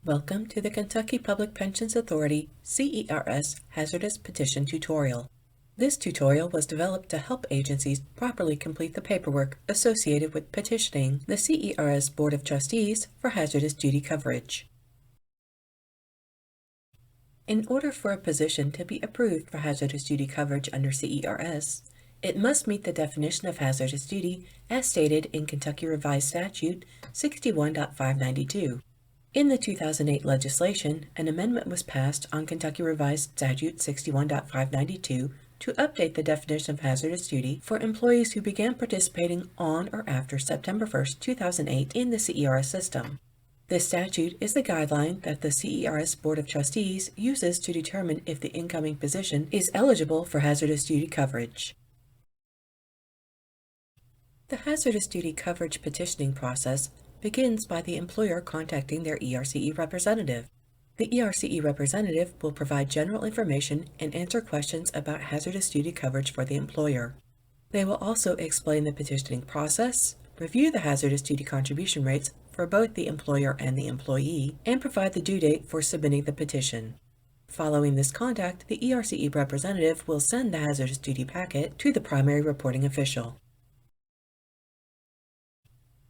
Welcome to the Kentucky Public Pensions Authority CERS Hazardous Petition tutorial. This tutorial was developed to help agencies properly complete the paperwork associated with petitioning the CERS Board of Trustees for hazardous duty coverage. In order for a position to be approved for hazardous duty coverage under CERS, it must meet the definition of hazardous duty as stated in Kentucky Revised Statute 61.592. In the 2008 legislation, an amendment was passed on Kentucky Revised Statute 61.592 to update the definition of hazardous duty for employees who began participating on or after September 1, 2008 in the CERS system. This statute is the guideline that the CERS Board of Trustees uses to determine if the incoming position is eligible for hazardous duty coverage. The hazardous duty coverage petitioning process begins by the employer contacting their ERCE representative. The ERCE representative will provide general information and answer questions about hazardous duty coverage for the employer. They will also explain the petitioning process, review the hazardous duty contribution rates for both the employer and the employee, and provide the due date for submitting the petition. Following this contact, the ERCE representative will send the hazardous duty packet to the primary reporting official.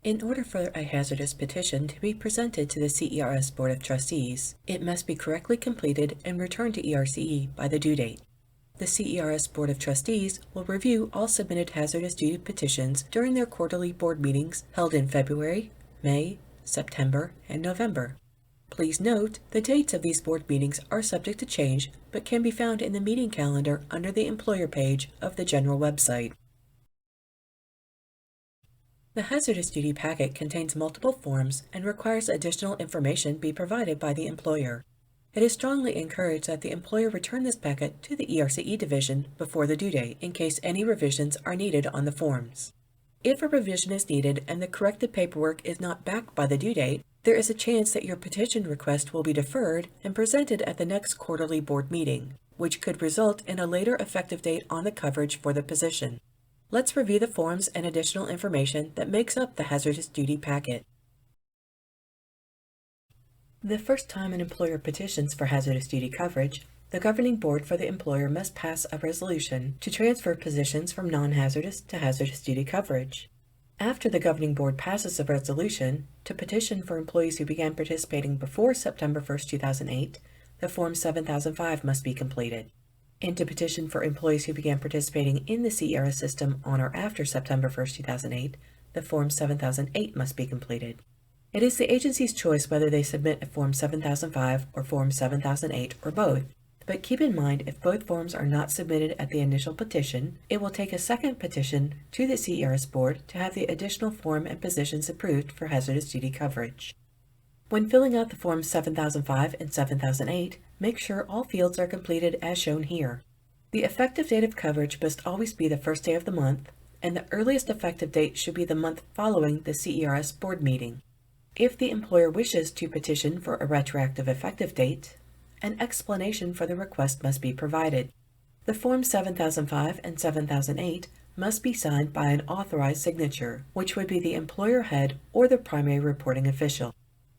In order for a hazardous petition to be presented to the CERS Board of Trustees, it must be correctly completed and returned to ERCE by the due date. The CERS Board of Trustees will review all submitted hazardous duty petitions during their quarterly board meetings held in February, May, September, and November. Please note, the dates of these board meetings are subject to change but can be found in the meeting calendar under the employer page of the general website. The hazardous duty packet contains multiple forms and requires additional information be provided by the employer. It is strongly encouraged that the employer return this packet to the ERCE division before the due date in case any revisions are needed on the forms. If a revision is needed and the corrected paperwork is not back by the due date, there is a chance that your petition request will be deferred and presented at the next quarterly board meeting, which could result in a later effective date on the coverage for the position. Let's review the forms and additional information that makes up the hazardous duty packet. The first time an employer petitions for hazardous duty coverage, the governing board for the employer must pass a resolution to transfer positions from non-hazardous to hazardous duty coverage. After the governing board passes a resolution to petition for employees who began participating before September 1, 2008, the Form 7005 must be completed. And to petition for employees who began participating in the CERS system on or after September 1, 2008, the Form 7008 must be completed. It is the agency's choice whether they submit a Form 7005 or Form 7008 or both, but keep in mind if both forms are not submitted at the initial petition, it will take a second petition to the CERS Board to have the additional form and positions approved for hazardous duty coverage. When filling out the Forms 7005 and 7008, make sure all fields are completed as shown here. The effective date of coverage must always be the first day of the month, and the earliest effective date should be the month following the CERS board meeting. If the employer wishes to petition for a retroactive effective date, an explanation for the request must be provided. The Forms 7005 and 7008 must be signed by an authorized signature, which would be the employer head or the primary reporting official.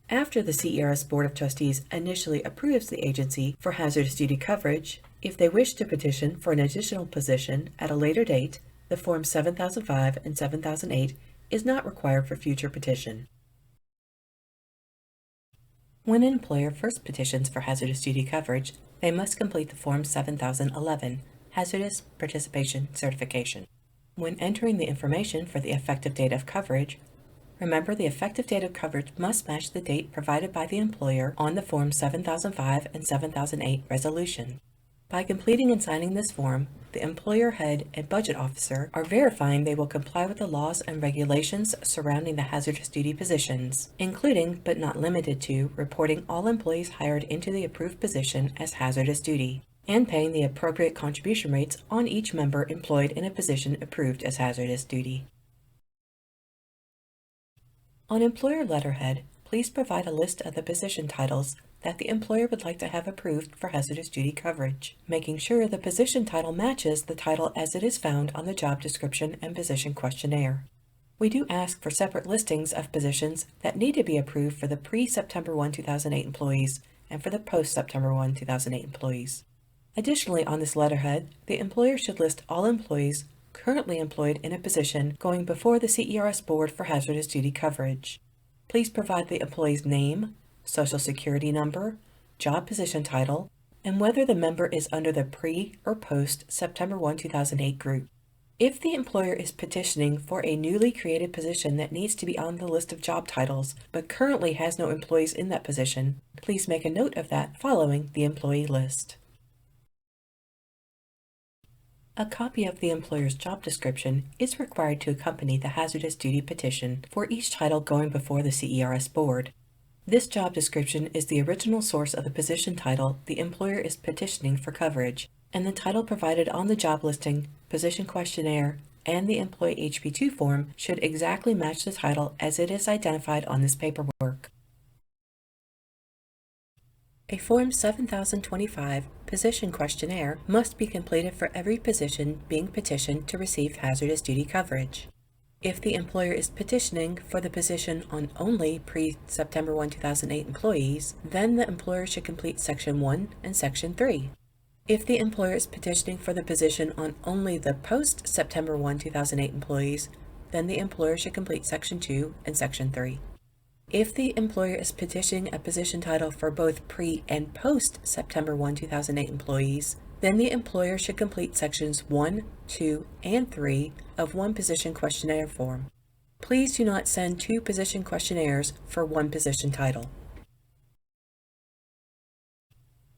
After the CERS Board of Trustees initially approves the agency for hazardous duty coverage, if they wish to petition for an additional position at a later date, the Form 7005 and 7008 is not required for future petition. When an employer first petitions for hazardous duty coverage, they must complete the Form 7011, Hazardous Participation Certification. When entering the information for the effective date of coverage, remember the effective date of coverage must match the date provided by the employer on the Form 7005 and 7008 resolution. By completing and signing this form, the employer head and budget officer are verifying they will comply with the laws and regulations surrounding the hazardous duty positions, including but not limited to reporting all employees hired into the approved position as hazardous duty, and paying the appropriate contribution rates on each member employed in a position approved as hazardous duty. On employer letterhead, please provide a list of the position titles that the employer would like to have approved for hazardous duty coverage, making sure the position title matches the title as it is found on the job description and position questionnaire. We do ask for separate listings of positions that need to be approved for the pre-September 1, 2008 employees and for the post-September 1, 2008 employees. Additionally, on this letterhead, the employer should list all employees currently employed in a position going before the CERS Board for Hazardous Duty Coverage. Please provide the employee's name, social security number, job position title, and whether the member is under the pre- or post-September 1, 2008 group. If the employer is petitioning for a newly created position that needs to be on the list of job titles but currently has no employees in that position, please make a note of that following the employee list. A copy of the employer's job description is required to accompany the hazardous duty petition for each title going before the CERS Board. This job description is the original source of the position title the employer is petitioning for coverage, and the title provided on the job listing, position questionnaire, and the employee HP2 form should exactly match the title as it is identified on this paperwork. A Form 7025 position questionnaire must be completed for every position being petitioned to receive hazardous duty coverage. If the employer is petitioning for the position on only pre-September 1, 2008 employees, then the employer should complete Section 1 and Section 3. If the employer is petitioning for the position on only the post-September 1, 2008 employees, then the employer should complete Section 2 and Section 3. If the employer is petitioning a position title for both pre- and post-September 1, 2008 employees, then the employer should complete Sections 1, 2, and 3 of one position questionnaire form. Please do not send two position questionnaires for one position title.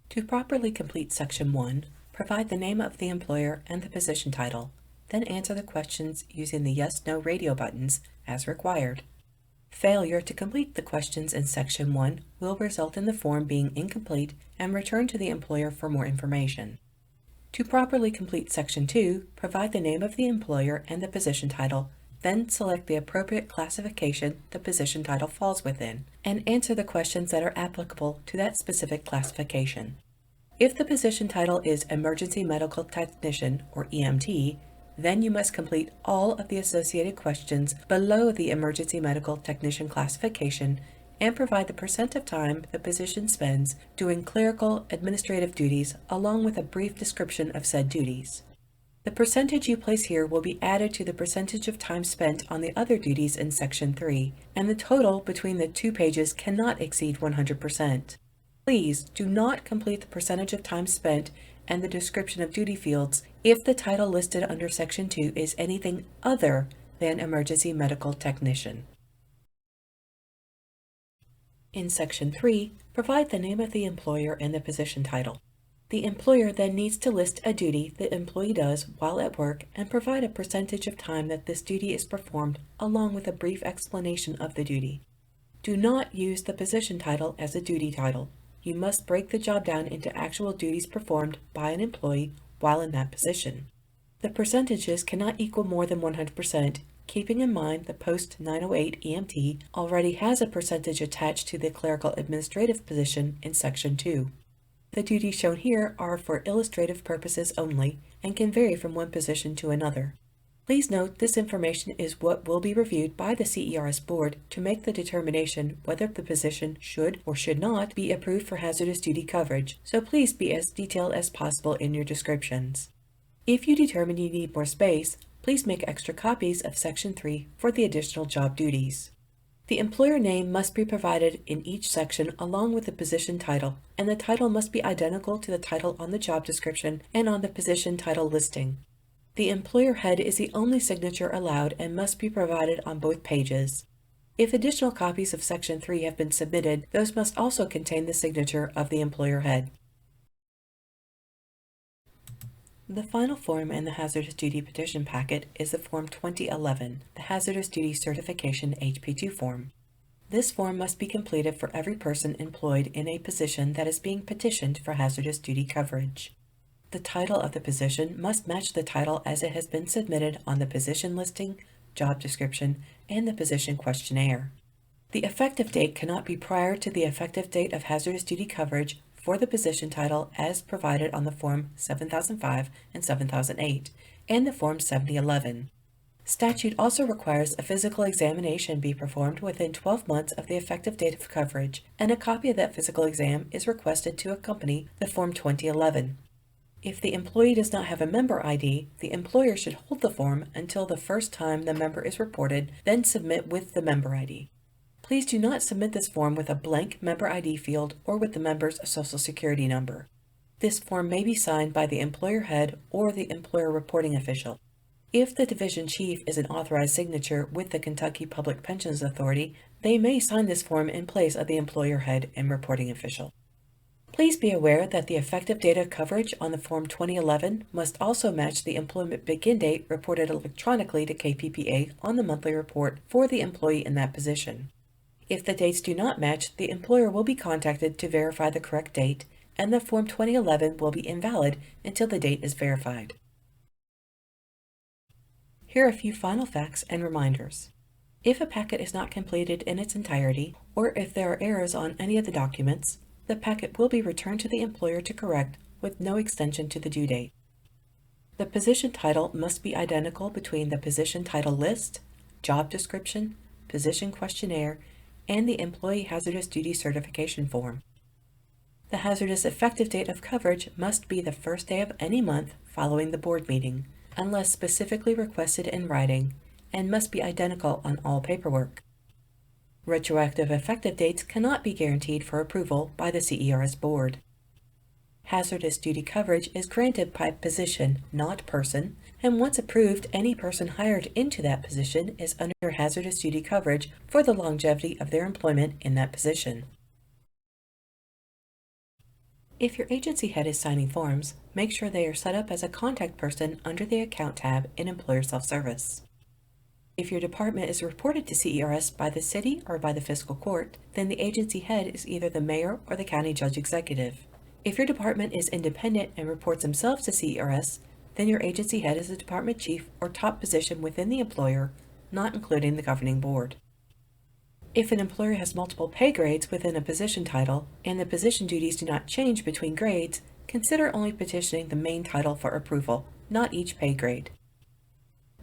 To properly complete Section 1, provide the name of the employer and the position title, then answer the questions using the yes/no radio buttons as required. Failure to complete the questions in Section 1 will result in the form being incomplete and returned to the employer for more information. To properly complete Section 2, provide the name of the employer and the position title, then select the appropriate classification the position title falls within, and answer the questions that are applicable to that specific classification. If the position title is Emergency Medical Technician, or EMT, then you must complete all of the associated questions below the Emergency Medical Technician classification and provide the percent of time the position spends doing clerical administrative duties along with a brief description of said duties. The percentage you place here will be added to the percentage of time spent on the other duties in Section 3, and the total between the two pages cannot exceed 100%. Please do not complete the percentage of time spent and the description of duty fields if the title listed under Section 2 is anything other than Emergency Medical Technician. In Section 3, provide the name of the employer and the position title. The employer then needs to list a duty the employee does while at work and provide a percentage of time that this duty is performed along with a brief explanation of the duty. Do not use the position title as a duty title. You must break the job down into actual duties performed by an employee while in that position. The percentages cannot equal more than 100%, keeping in mind the post-908 EMT already has a percentage attached to the clerical administrative position in Section 2. The duties shown here are for illustrative purposes only and can vary from one position to another. Please note this information is what will be reviewed by the CERS Board to make the determination whether the position should or should not be approved for hazardous duty coverage, so please be as detailed as possible in your descriptions. If you determine you need more space, please make extra copies of Section 3 for the additional job duties. The employer name must be provided in each section along with the position title, and the title must be identical to the title on the job description and on the position title listing. The employer head is the only signature allowed and must be provided on both pages. If additional copies of Section 3 have been submitted, those must also contain the signature of the employer head. The final form in the Hazardous Duty Petition packet is the Form 2011, the Hazardous Duty Certification HP2 form. This form must be completed for every person employed in a position that is being petitioned for hazardous duty coverage. The title of the position must match the title as it has been submitted on the position listing, job description, and the position questionnaire. The effective date cannot be prior to the effective date of hazardous duty coverage for the position title as provided on the Form 7005 and 7008 and the Form 7011. Statute also requires a physical examination be performed within 12 months of the effective date of coverage, and a copy of that physical exam is requested to accompany the Form 2011. If the employee does not have a member ID, the employer should hold the form until the first time the member is reported, then submit with the member ID. Please do not submit this form with a blank member ID field or with the member's Social Security number. This form may be signed by the employer head or the employer reporting official. If the division chief is an authorized signature with the Kentucky Public Pensions Authority, they may sign this form in place of the employer head and reporting official. Please be aware that the effective date of coverage on the Form 2011 must also match the employment begin date reported electronically to KPPA on the monthly report for the employee in that position. If the dates do not match, the employer will be contacted to verify the correct date, and the Form 2011 will be invalid until the date is verified. Here are a few final facts and reminders. If a packet is not completed in its entirety, or if there are errors on any of the documents, the packet will be returned to the employer to correct with no extension to the due date. The position title must be identical between the position title list, job description, position questionnaire, and the Employee Hazardous Duty Certification form. The hazardous effective date of coverage must be the first day of any month following the board meeting, unless specifically requested in writing, and must be identical on all paperwork. Retroactive effective dates cannot be guaranteed for approval by the CERS Board. Hazardous duty coverage is granted by position, not person, and once approved, any person hired into that position is under hazardous duty coverage for the longevity of their employment in that position. If your agency head is signing forms, make sure they are set up as a contact person under the Account tab in Employer Self-Service. If your department is reported to CERS by the city or by the fiscal court, then the agency head is either the mayor or the county judge executive. If your department is independent and reports themselves to CERS, then your agency head is a department chief or top position within the employer, not including the governing board. If an employer has multiple pay grades within a position title, and the position duties do not change between grades, consider only petitioning the main title for approval, not each pay grade.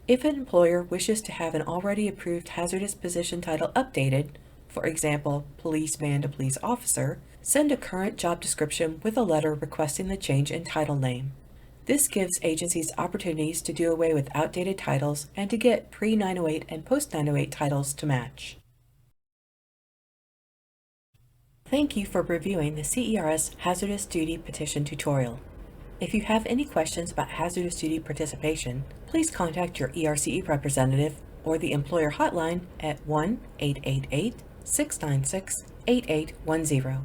If an employer wishes to have an already approved hazardous position title updated, for example, policeman to police officer, send a current job description with a letter requesting the change in title name. This gives agencies opportunities to do away with outdated titles and to get pre-908 and post-908 titles to match. Thank you for reviewing the CERS Hazardous Duty Petition tutorial. If you have any questions about hazardous duty participation, please contact your ERCE representative or the employer hotline at 1-888-696-8810.